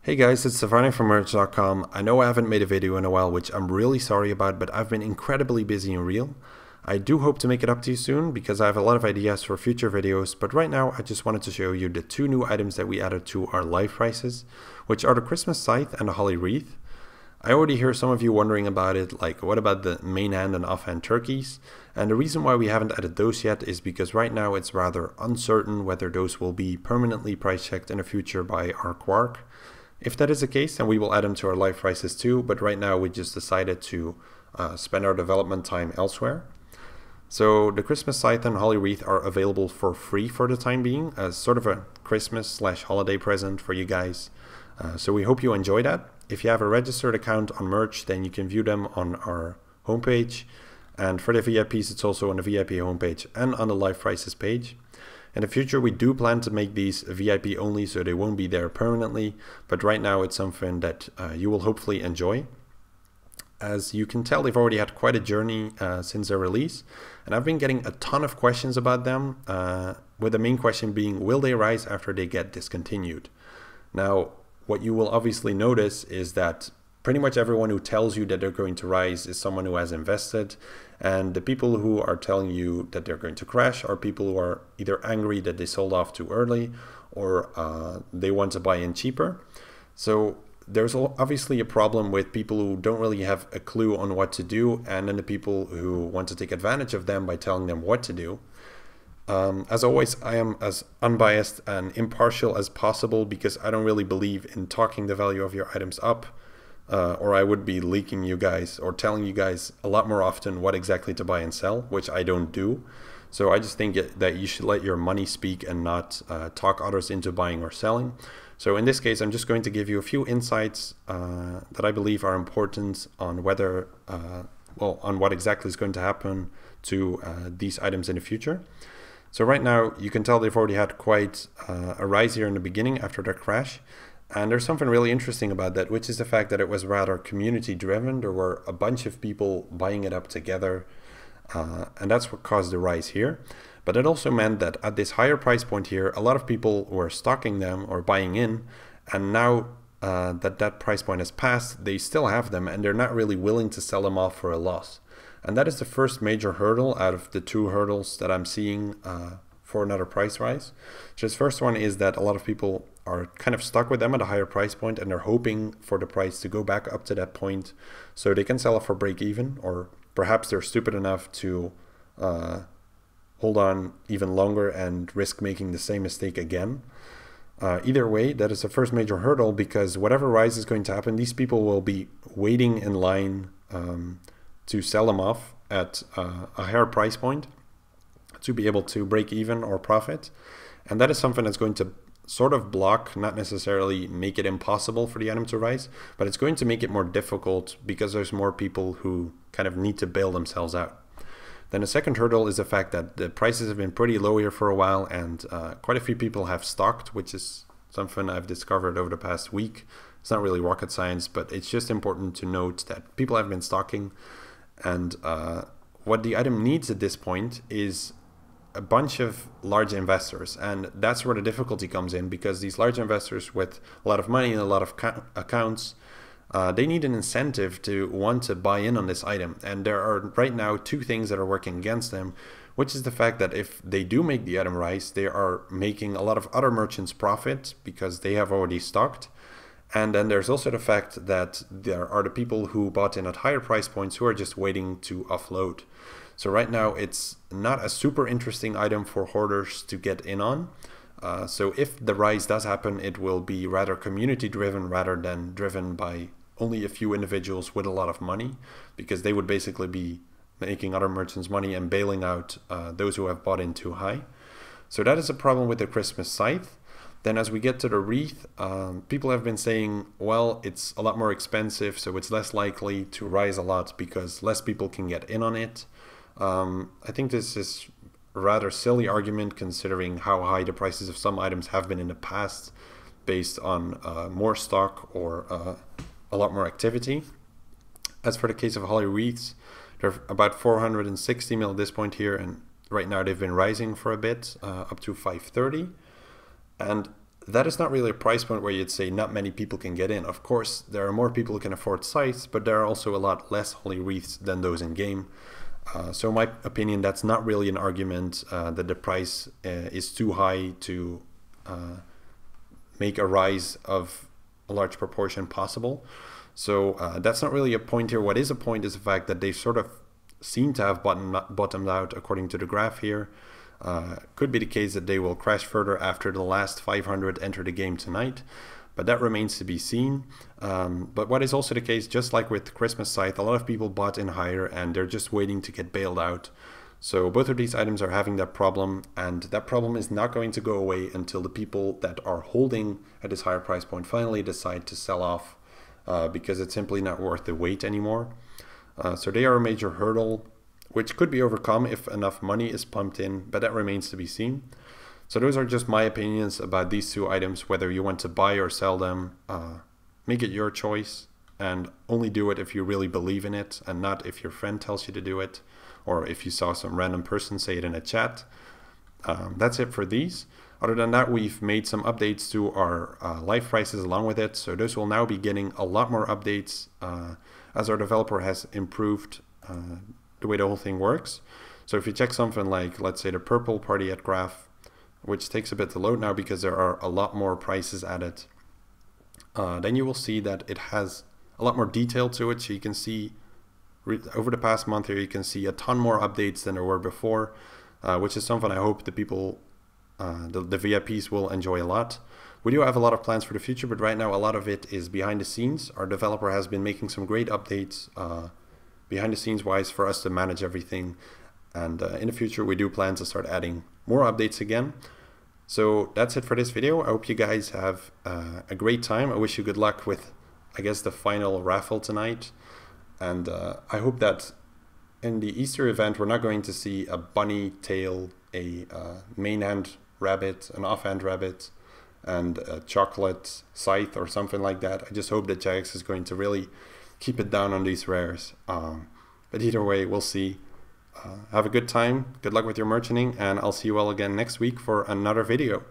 Hey guys, it's Stefani from merch.com. I know I haven't made a video in a while, which I'm really sorry about, but I've been incredibly busy and real. I do hope to make it up to you soon because I have a lot of ideas for future videos, but right now I just wanted to show you the two new items that we added to our live prices, which are the Christmas Scythe and the Holly Wreath. I already hear some of you wondering about it, like what about the main hand and offhand turkeys? And the reason why we haven't added those yet is because right now it's rather uncertain whether those will be permanently price checked in the future by our Quark. If that is the case, then we will add them to our live prices too, but right now we just decided to spend our development time elsewhere. So the Christmas Scythe and Holly Wreath are available for free for the time being, as sort of a Christmas/holiday present for you guys. So we hope you enjoy that. If you have a registered account on merch, then you can view them on our homepage. And for the VIPs, it's also on the VIP homepage and on the live prices page. In the future, we do plan to make these VIP only, so they won't be there permanently, but right now it's something that you will hopefully enjoy. As you can tell, they've already had quite a journey since their release, and I've been getting a ton of questions about them, with the main question being, will they rise after they get discontinued? Now, what you will obviously notice is that pretty much everyone who tells you that they're going to rise is someone who has invested, and the people who are telling you that they're going to crash are people who are either angry that they sold off too early or they want to buy in cheaper. So there's obviously a problem with people who don't really have a clue on what to do, and then the people who want to take advantage of them by telling them what to do. As always, I am as unbiased and impartial as possible because I don't really believe in talking the value of your items up. Or I would be leaking you guys or telling you guys a lot more often what exactly to buy and sell, which I don't do. So I just think that you should let your money speak and not talk others into buying or selling. So in this case, I'm just going to give you a few insights that I believe are important on whether, on what exactly is going to happen to these items in the future. So right now, you can tell they've already had quite a rise here in the beginning after their crash. And there's something really interesting about that, which is the fact that it was rather community driven. There were a bunch of people buying it up together, and that's what caused the rise here. But it also meant that at this higher price point here, a lot of people were stocking them or buying in, and now that price point has passed, they still have them and they're not really willing to sell them off for a loss. And that is the first major hurdle out of the two hurdles that I'm seeing for another price rise. So this first one is that a lot of people are kind of stuck with them at a higher price point and they're hoping for the price to go back up to that point so they can sell it for break even, or perhaps they're stupid enough to hold on even longer and risk making the same mistake again. Either way, that is the first major hurdle, because whatever rise is going to happen, these people will be waiting in line to sell them off at a higher price point to be able to break even or profit. And that is something that's going to sort of block, not necessarily make it impossible for the item to rise, but it's going to make it more difficult because there's more people who kind of need to bail themselves out. Then the second hurdle is the fact that the prices have been pretty low here for a while, and quite a few people have stocked, which is something I've discovered over the past week. It's not really rocket science, but it's just important to note that people have been stocking, and what the item needs at this point is a bunch of large investors, and that's where the difficulty comes in, because these large investors with a lot of money and a lot of accounts, they need an incentive to want to buy in on this item. And there are right now two things that are working against them, which is the fact that if they do make the item rise, they are making a lot of other merchants profit because they have already stocked. And then there's also the fact that there are the people who bought in at higher price points who are just waiting to offload. So right now it's not a super interesting item for hoarders to get in on. So if the rise does happen, it will be rather community driven rather than driven by only a few individuals with a lot of money, because they would basically be making other merchants money and bailing out those who have bought in too high. So that is a problem with the Christmas Scythe. Then as we get to the Wreath, people have been saying, well, it's a lot more expensive, so it's less likely to rise a lot because less people can get in on it. I think this is a rather silly argument considering how high the prices of some items have been in the past based on more stock or a lot more activity. As for the case of Holly Wreaths, they're about 460 mil at this point here, and right now they've been rising for a bit, up to 530. And that is not really a price point where you'd say not many people can get in. Of course, there are more people who can afford Scythes, but there are also a lot less Holy Wreaths than those in game. So in my opinion, that's not really an argument that the price is too high to make a rise of a large proportion possible. So that's not really a point here. What is a point is the fact that they sort of seem to have bottomed out according to the graph here. Could be the case that they will crash further after the last 500 enter the game tonight, but that remains to be seen. But what is also the case, just like with Christmas Scythe, a lot of people bought in higher and they're just waiting to get bailed out. So both of these items are having that problem, and that problem is not going to go away until the people that are holding at this higher price point finally decide to sell off because it's simply not worth the wait anymore. So they are a major hurdle, which could be overcome if enough money is pumped in, but that remains to be seen. So those are just my opinions about these two items. Whether you want to buy or sell them, make it your choice, and only do it if you really believe in it and not if your friend tells you to do it or if you saw some random person say it in a chat. That's it for these. Other than that, we've made some updates to our live prices along with it, so those will now be getting a lot more updates as our developer has improved the way the whole thing works. So if you check something like, let's say, the purple party at graph, which takes a bit to load now because there are a lot more prices added, then you will see that it has a lot more detail to it. So you can see over the past month here, you can see a ton more updates than there were before, which is something I hope the people, the VIPs will enjoy a lot. We do have a lot of plans for the future, but right now a lot of it is behind the scenes. Our developer has been making some great updates behind the scenes wise for us to manage everything. And in the future, we do plan to start adding more updates again. So that's it for this video. I hope you guys have a great time. I wish you good luck with, I guess, the final raffle tonight. And I hope that in the Easter event, we're not going to see a bunny tail, a main hand rabbit, an offhand rabbit, and a chocolate scythe or something like that. I just hope that Jagex is going to really keep it down on these rares. But either way, we'll see. Have a good time. Good luck with your merchanting, and I'll see you all again next week for another video.